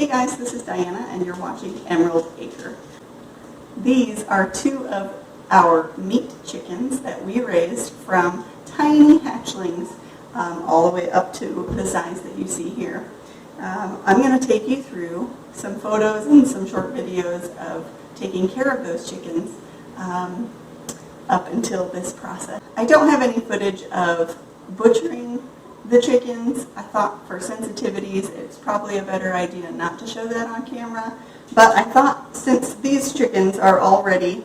Hey guys, this is Diana and you're watching Emerald Acre. These are two of our meat chickens that we raised from tiny hatchlings all the way up to the size that you see here. I'm going to take you through some photos and some short videos of taking care of those chickens up until this process. I don't have any footage of butchering the chickens. I thought for sensitivities it's probably a better idea not to show that on camera, but I thought since these chickens are already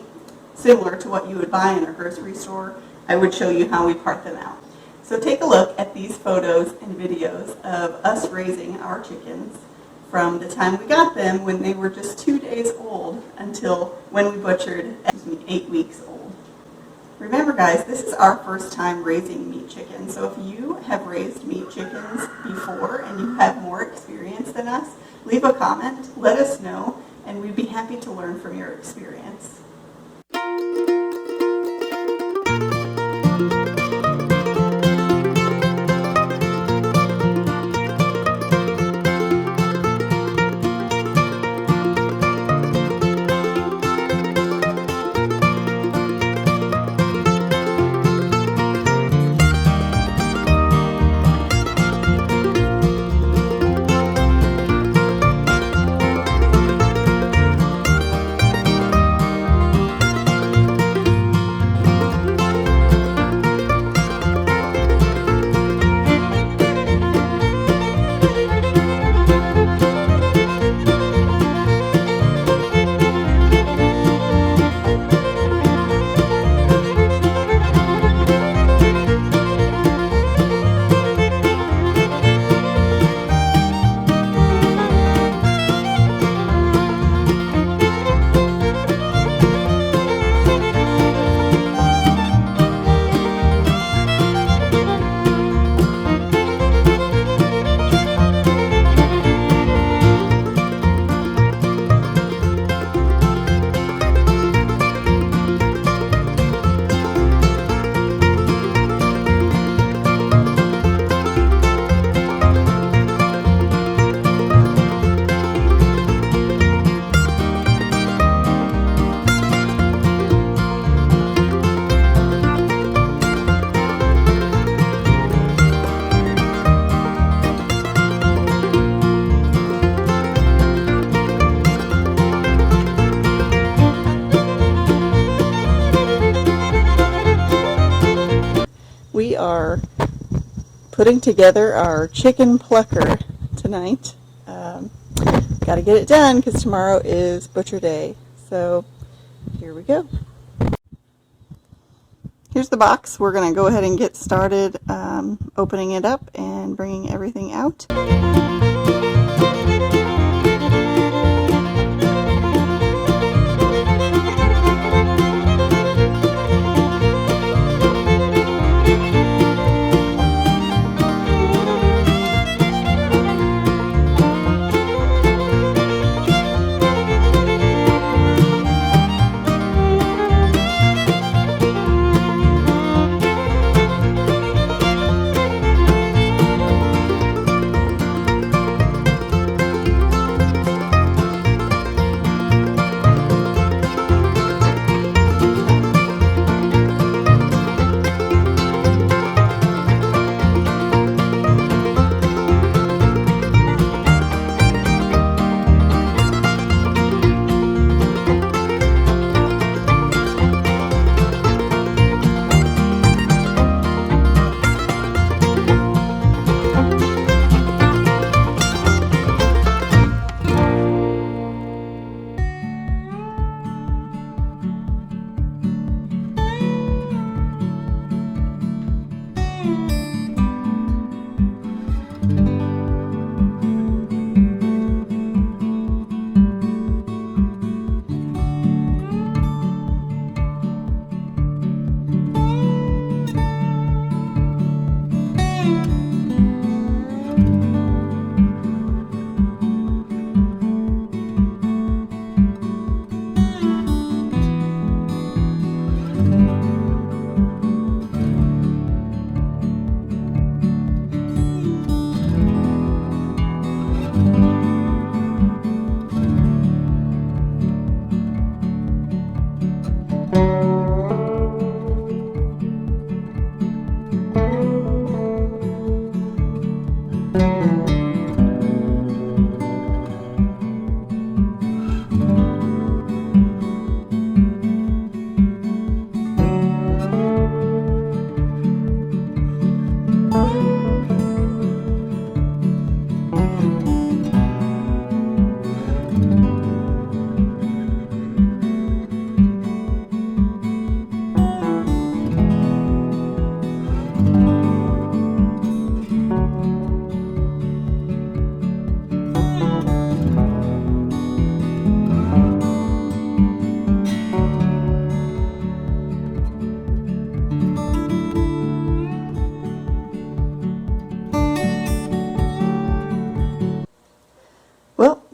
similar to what you would buy in a grocery store, I would show you how we part them out. So take a look at these photos and videos of us raising our chickens from the time we got them when they were just 2 days old until when we butchered, 8 weeks old. Remember guys, this is our first time raising meat chickens, so if you have raised meat chickens before and you have more experience than us, leave a comment, let us know, and we'd be happy to learn from your experience. We are putting together our chicken plucker tonight. Got to get it done because tomorrow is butcher day. So here we go. Here's the box. We're going to go ahead and get started opening it up and bringing everything out.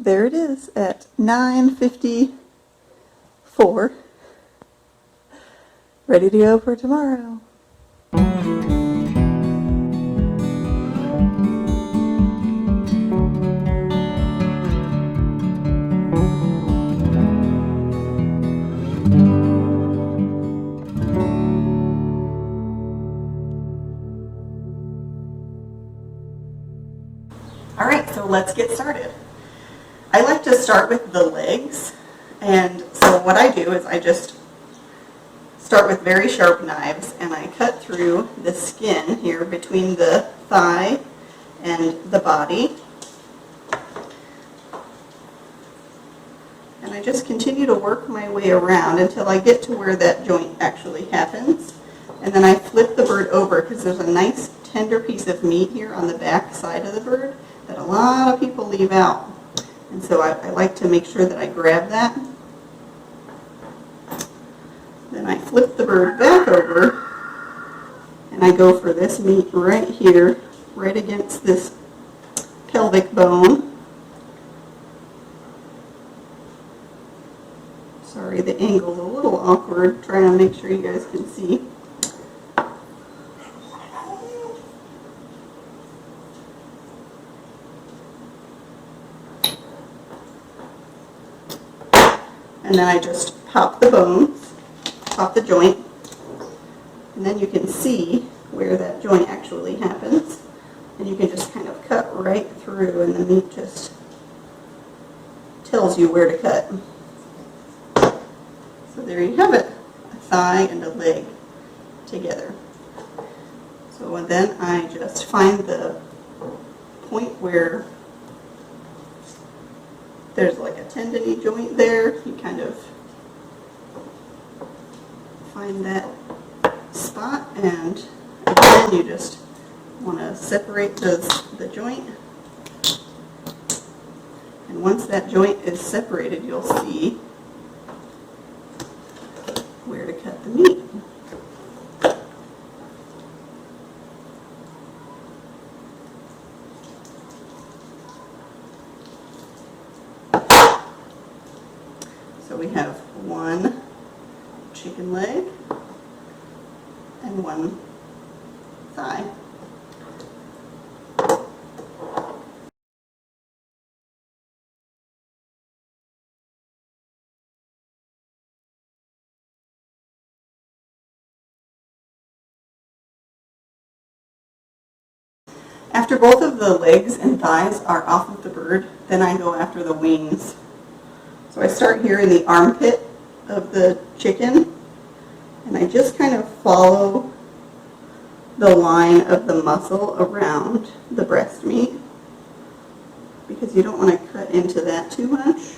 there it is at 9:54, ready to go for tomorrow. All right, so let's get started. I like to start with the legs, and so what I do is I just start with very sharp knives and I cut through the skin here between the thigh and the body. And I just continue to work my way around until I get to where that joint actually happens. And then I flip the bird over because there's a nice tender piece of meat here on the back side of the bird that a lot of people leave out. And so I like to make sure that I grab that. Then I flip the bird back over and I go for this meat right here, right against this pelvic bone. Sorry, the angle's a little awkward, trying to make sure you guys can see. And then I just pop the bones, pop the joint, and then you can see where that joint actually happens. And you can just kind of cut right through and the meat just tells you where to cut. So there you have it, a thigh and a leg together. So then I just find the point where there's like a tendony joint there. You kind of find that spot, and again you just want to separate the joint. And once that joint is separated, you'll see where to cut the meat. So we have one chicken leg and one thigh. After both of the legs and thighs are off of the bird, then I go after the wings. So I start here in the armpit of the chicken, and I just kind of follow the line of the muscle around the breast meat because you don't want to cut into that too much.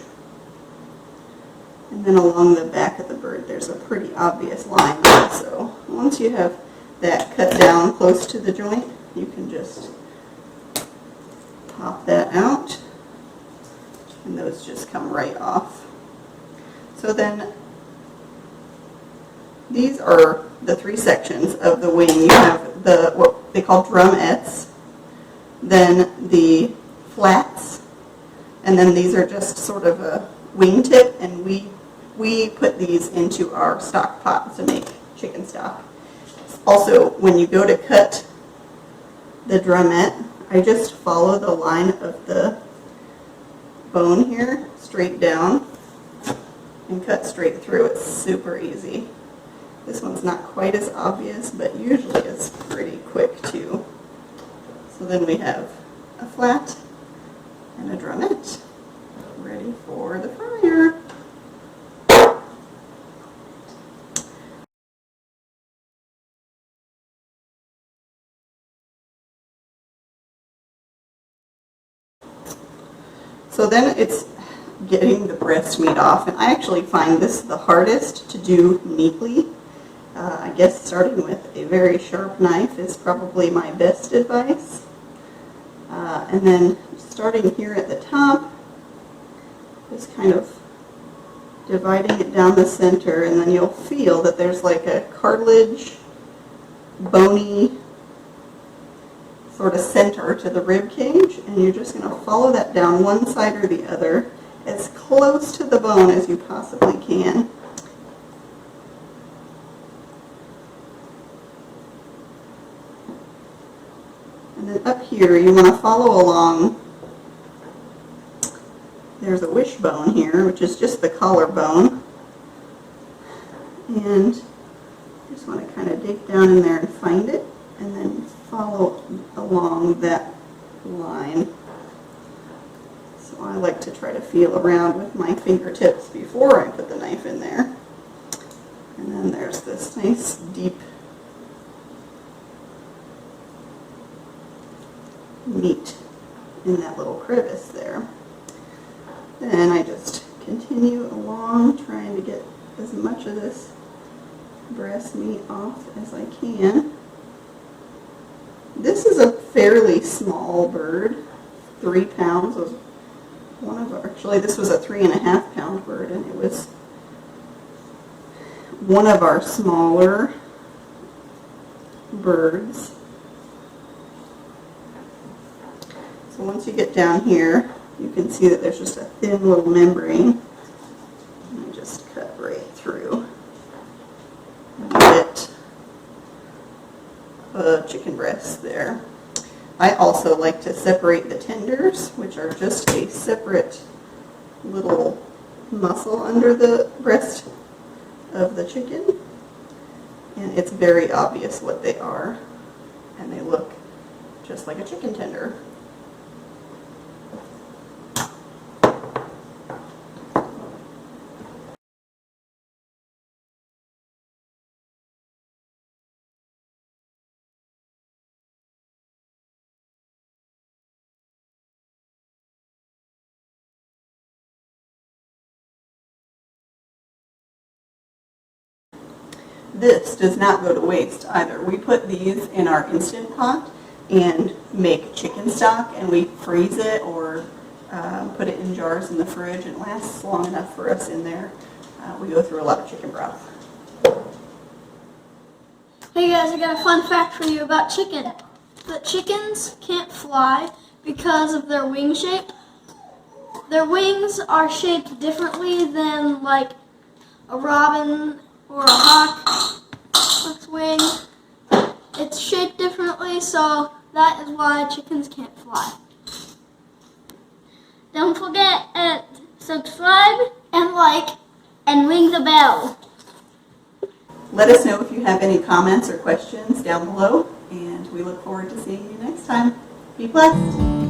And then along the back of the bird, there's a pretty obvious line also. Once you have that cut down close to the joint, you can just pop that out. And those just come right off. So then these are the three sections of the wing. You have the what they call drumettes, then the flats, and then these are just sort of a wingtip, and we put these into our stock pot to make chicken stock. Also, when you go to cut the drumette, I just follow the line of the bone here straight down and cut straight through. It's super easy. This one's not quite as obvious, but usually it's pretty quick too. So then we have a flat and a drumette ready for the fryer. So then it's getting the breast meat off, and I actually find this the hardest to do neatly. I guess starting with a very sharp knife is probably my best advice. And then starting here at the top, just kind of dividing it down the center, and then you'll feel that there's like a cartilage, bony sort of center to the rib cage, and you're just going to follow that down one side or the other as close to the bone as you possibly can. And then up here, you want to follow along. There's a wishbone here, which is just the collarbone. And just want to kind of dig down in there and find it, and then follow along that line. So I like to try to feel around with my fingertips before I put the knife in there. And then there's this nice deep meat in that little crevice there. Then I just continue along trying to get as much of this breast meat off as I can. This is a fairly small bird, 3 pounds. Was one of our, actually this was a 3.5 pound bird, and it was one of our smaller birds. So once you get down here, you can see that there's just a thin little membrane. And I just cut right through and get a chicken breast there. I also like to separate the tenders, which are just a separate little muscle under the breast of the chicken. And it's very obvious what they are, and they look just like a chicken tender. This does not go to waste either. We put these in our Instant Pot and make chicken stock, and we freeze it or put it in jars in the fridge, and it lasts long enough for us in there. We go through a lot of chicken broth. Hey guys, I got a fun fact for you about chicken. The chickens can't fly because of their wing shape. Their wings are shaped differently than like a robin or a hawk's wing. It's shaped differently, so that is why chickens can't fly. Don't forget to subscribe and like and ring the bell. Let us know if you have any comments or questions down below, and we look forward to seeing you next time. Be blessed.